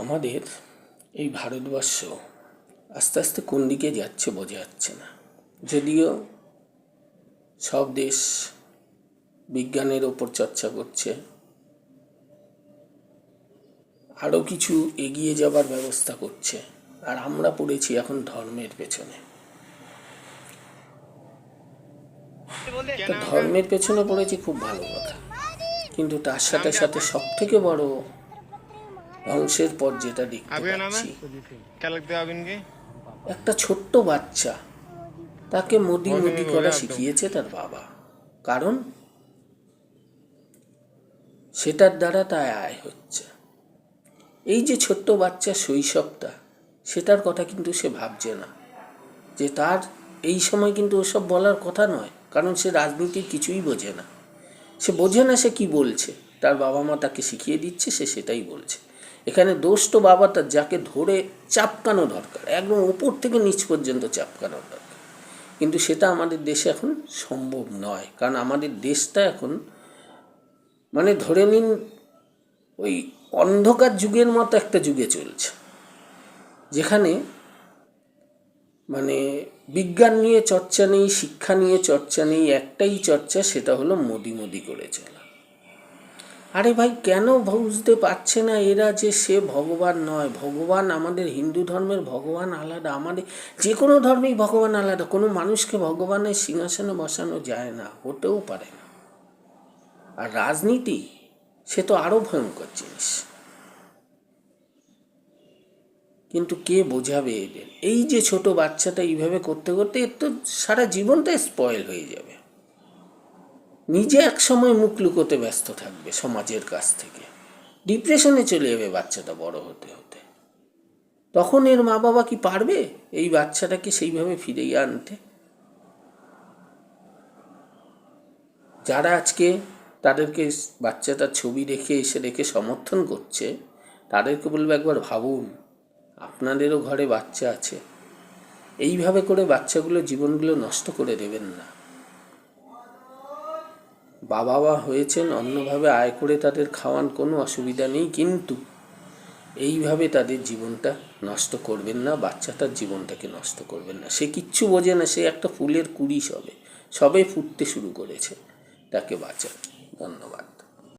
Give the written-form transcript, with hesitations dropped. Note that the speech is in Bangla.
আমাদের এই ভারতবর্ষ আস্তে আস্তে কোন দিকে যাচ্ছে বোঝা যাচ্ছে না। যদিও সব দেশ বিজ্ঞানের ওপর চর্চা করছে, আরও কিছু এগিয়ে যাবার ব্যবস্থা করছে, আর আমরা পড়েছি এখন ধর্মের পেছনে। ধর্মের পেছনে পড়েছি, খুব ভালো কথা, কিন্তু তার সাথে সাথে সব থেকে বড় ধ্বংসের পর যেটা দেখতে পাচ্ছি, একটা ছোট্ট বাচ্চা, তাকে মোদি মোদি করা শিখিয়েছে তার বাবা, কারণ সেটার দ্বারা তার আয় হচ্ছে। এই যে ছোট্ট বাচ্চার শৈশবটা, সেটার কথা কিন্তু সে ভাবছে না, যে তার এই সময় কিন্তু ওসব বলার কথা নয়, কারণ সে রাজনীতির কিছুই বোঝে না। সে বোঝে না সে কি বলছে, তার বাবা মা তাকে শিখিয়ে দিচ্ছে, সে সেটাই বলছে। এখানে দোষ তো বাবা তার, যাকে ধরে চাপকানো দরকার, একদম উপর থেকে নিচ পর্যন্ত চাপকানো দরকার, কিন্তু সেটা আমাদের দেশে এখন সম্ভব নয়। কারণ আমাদের দেশটা এখন মানে ধরে নিন ওই অন্ধকার যুগের মতো একটা যুগে চলছে, যেখানে মানে বিজ্ঞান নিয়ে চর্চা নেই, শিক্ষা নিয়ে চর্চা নেই, একটাই চর্চা, সেটা হলো মোদি মোদি করে চলা। আরে ভাই, কেন বুঝতে পারছে না এরা যে সে ভগবান নয়? ভগবান, আমাদের হিন্দু ধর্মের ভগবান আলাদা, আমাদের যে কোনো ধর্মেই ভগবান আলাদা। কোনো মানুষকে ভগবানের সিংহাসনে বসানো যায় না, হতেও পারে না। আর রাজনীতি, সে তো আরও ভয়ঙ্কর জিনিস। কিন্তু কে বোঝাবে এদের? এই যে ছোট বাচ্চাটা এইভাবে করতে করতে এর তো সারা জীবনটাই স্পয়েল হয়ে যাবে। নিজে এক সময় মুখ লুকোতে ব্যস্ত থাকবে সমাজের কাছ থেকে, ডিপ্রেশনে চলে যাবে বাচ্চাটা বড় হতে হতে। তখন এর মা বাবা কি পারবে এই বাচ্চাটাকে সেইভাবে ফিরিয়ে আনতে? যারা আজকে তাদেরকে বাচ্চাটার ছবি দেখে এসে দেখে সমর্থন করছে, তাদেরকে বলবো একবার ভাবুন, আপনাদেরও ঘরে বাচ্চা আছে। এইভাবে করে বাচ্চাগুলো জীবনগুলো নষ্ট করে দেবেন না। বাবা মা হয়েছেন, অন্যভাবে আয় করে তাদের খাওয়ান, কোনো অসুবিধা নেই, কিন্তু এইভাবে তাদের জীবনটা নষ্ট করবেন না, বাচ্চাটার জীবনটাকে নষ্ট করবেন না। সে কিচ্ছু বোঝে না, সে একটা ফুলের কুড়ি, সবে ফুটতে শুরু করেছে, তাকে বাঁচান। ধন্যবাদ।